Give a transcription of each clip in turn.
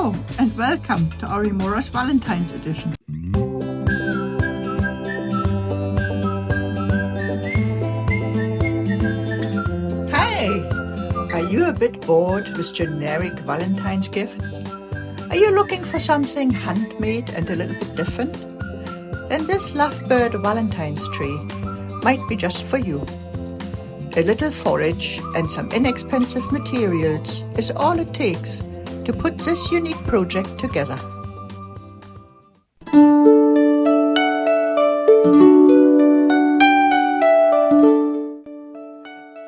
Hello and welcome to Aurimora's Valentine's edition. Hi! Are you a bit bored with generic Valentine's gifts? Are you looking for something handmade and a little bit different? Then this Lovebird Valentine's tree might be just for you. A little forage and some inexpensive materials is all it takes to put this unique project together.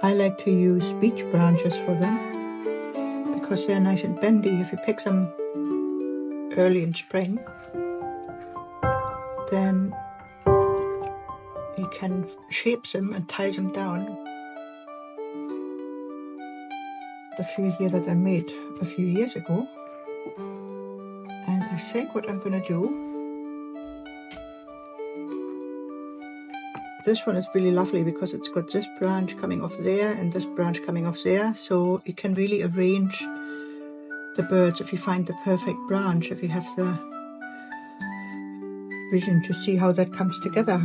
I like to use beech branches for them because they're nice and bendy. If you pick them early in spring, then you can shape them and tie them down. The few here that I made a few years ago, and I think what I'm going to do, this one is really lovely because it's got this branch coming off there and this branch coming off there, so you can really arrange the birds if you find the perfect branch, if you have the vision to see how that comes together.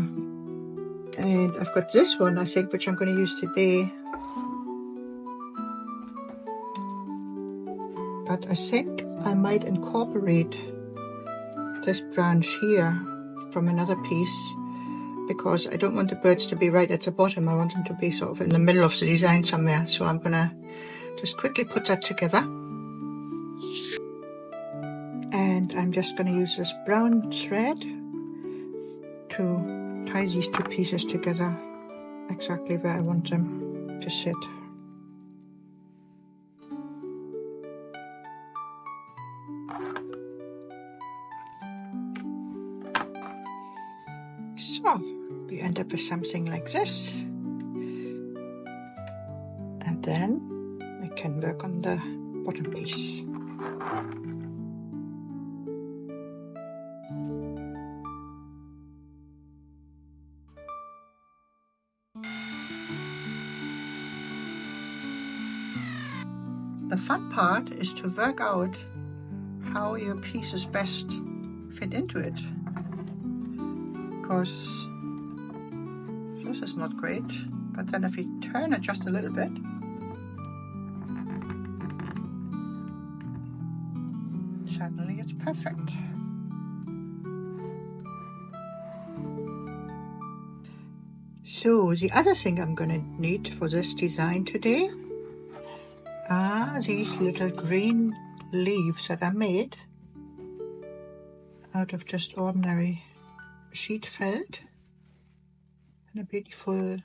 And I've got this one, I think, which I'm going to use today. But I think I might incorporate this branch here from another piece because I don't want the birds to be right at the bottom. I want them to be sort of in the middle of the design somewhere. So I'm going to just quickly put that together. And I'm just going to use this brown thread to tie these two pieces together exactly where I want them to sit. So we end up with something like this, and then I can work on the bottom piece. The fun part is to work out how your pieces best fit into it. Because this is not great, but then if you turn it just a little bit, suddenly it's perfect. So the other thing I'm going to need for this design today are these little green leaves that I made out of just ordinary sheet felt and a beautiful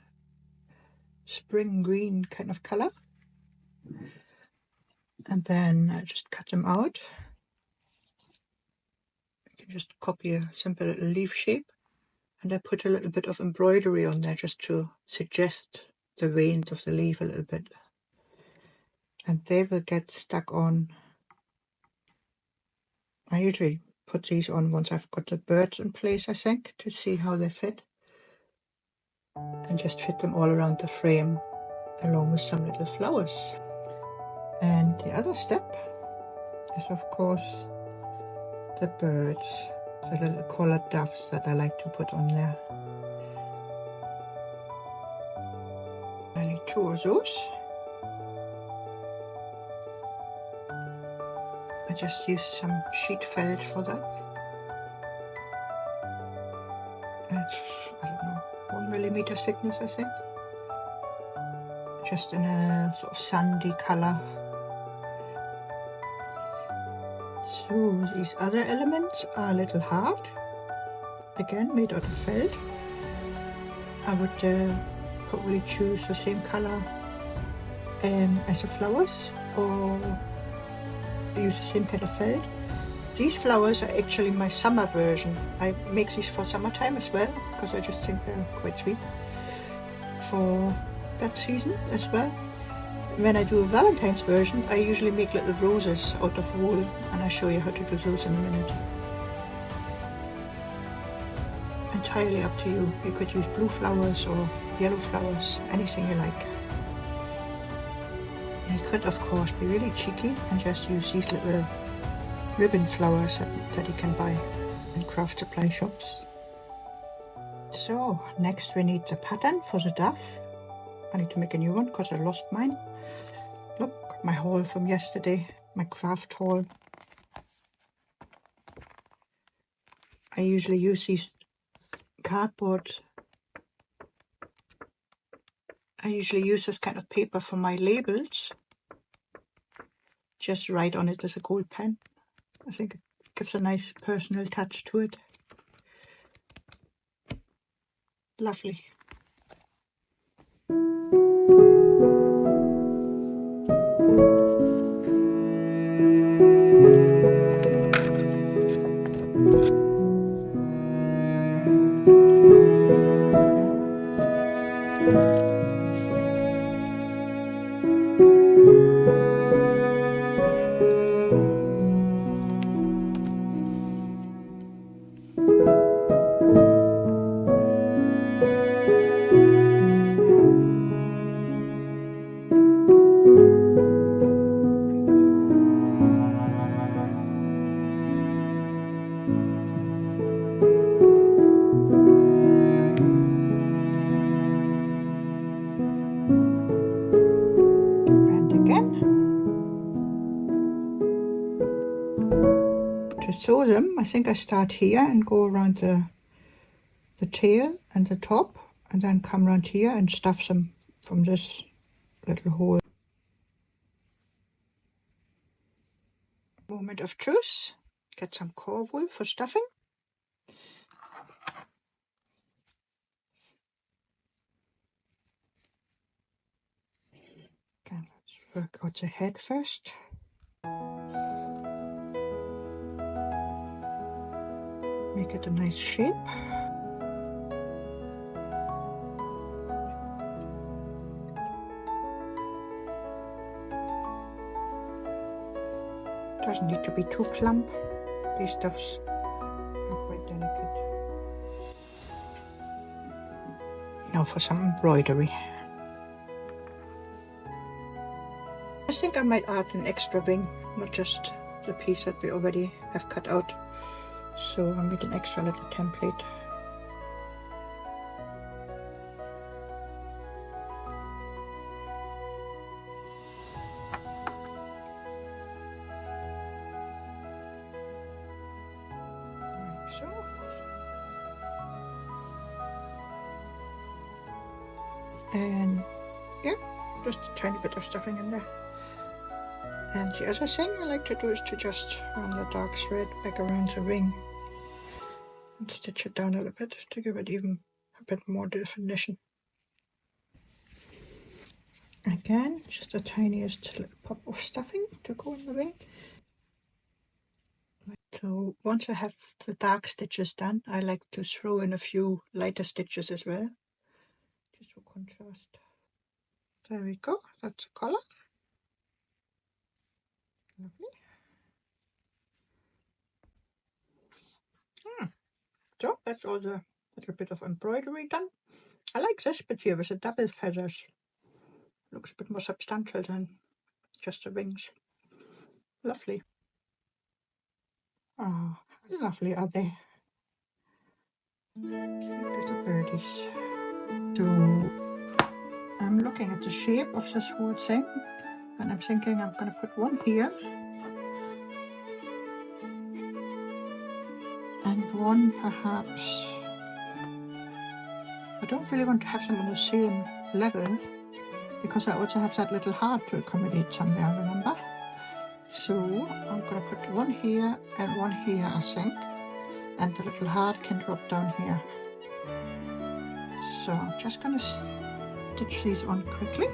spring green kind of color, and then I just cut them out. I can just copy a simple little leaf shape, and I put a little bit of embroidery on there just to suggest the veins of the leaf a little bit, and they will get stuck on. I usually put these on once I've got the birds in place, I think, to see how they fit, and just fit them all around the frame along with some little flowers. And the other step is, of course, the birds, the little collared doves that I like to put on there. I need two of those. I just use some sheet felt for that. It's, I don't know, 1 millimeter thickness, I think. Just in a sort of sandy color. So these other elements are a little hard. Again, made out of felt. I would probably choose the same color as the flowers, or use the same kind of felt. These flowers are actually my summer version. I make these for summertime as well, because I just think they're quite sweet for that season as well. When I do a Valentine's version, I usually make little roses out of wool, and I'll show you how to do those in a minute. Entirely up to you. You could use blue flowers or yellow flowers, anything you like. You could, of course, be really cheeky and just use these little ribbon flowers that you can buy in craft supply shops. So next we need the pattern for the dove. I need to make a new one because I lost mine. Look, my haul from yesterday, my craft haul. I usually use these cardboard. I usually use this kind of paper for my labels. Just write on it with a gold pen. I think it gives a nice personal touch to it. Lovely. To sew them, I think I start here and go around the tail and the top, and then come around here and stuff them from this little hole. Moment of truth. Get some core wool for stuffing. Okay, let's work out the head first. Make it a nice shape. Doesn't need to be too plump. These stuffs are quite delicate. Now for some embroidery. I think I might add an extra wing, not just the piece that we already have cut out. So I'll make an extra little template. Like so. And yeah, just a tiny bit of stuffing in there. And the other thing I like to do is to just run the dark thread back around the ring and stitch it down a little bit to give it even a bit more definition. Again, just the tiniest little pop of stuffing to go in the ring. So once I have the dark stitches done, I like to throw in a few lighter stitches as well, just for contrast. There we go, that's the color. Lovely. So that's all the little bit of embroidery done. I like this bit here with the double feathers. Looks a bit more substantial than just the wings. Lovely. Oh, lovely are they? Cute little birdies. So I'm looking at the shape of this whole thing, and I'm thinking I'm going to put one here and one perhaps. I don't really want to have them on the same level because I also have that little heart to accommodate somewhere, remember? So I'm going to put one here and one here, I think, and the little heart can drop down here. So I'm just going to stitch these on quickly.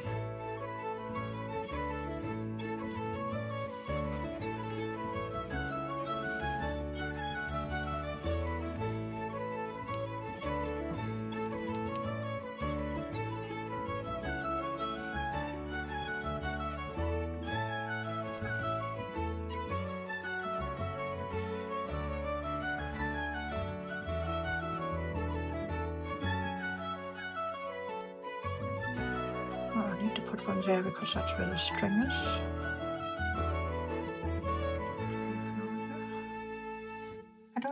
I need to put one there because that's where the string is.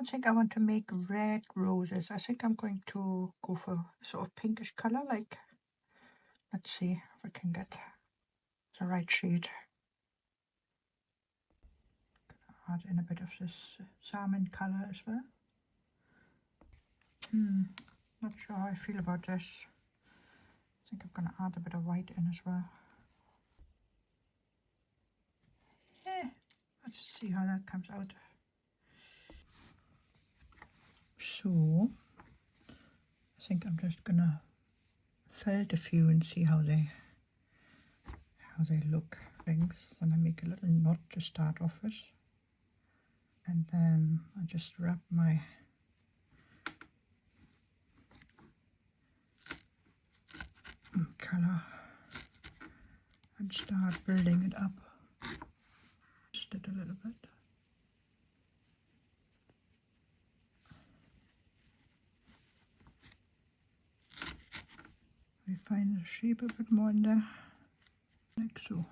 don't think I want to make red roses. I think I'm going to go for a sort of pinkish color, like, let's see if I can get the right shade. Add in a bit of this salmon color as well. Not sure how I feel about this. I think I'm gonna add a bit of white in as well. Let's see how that comes out. So I think I'm just gonna felt a few and see how they look. Things, and I make a little knot to start off with, and then I just wrap my color and start building it up. Just it a little bit. Refine the shape a bit more in there, like so.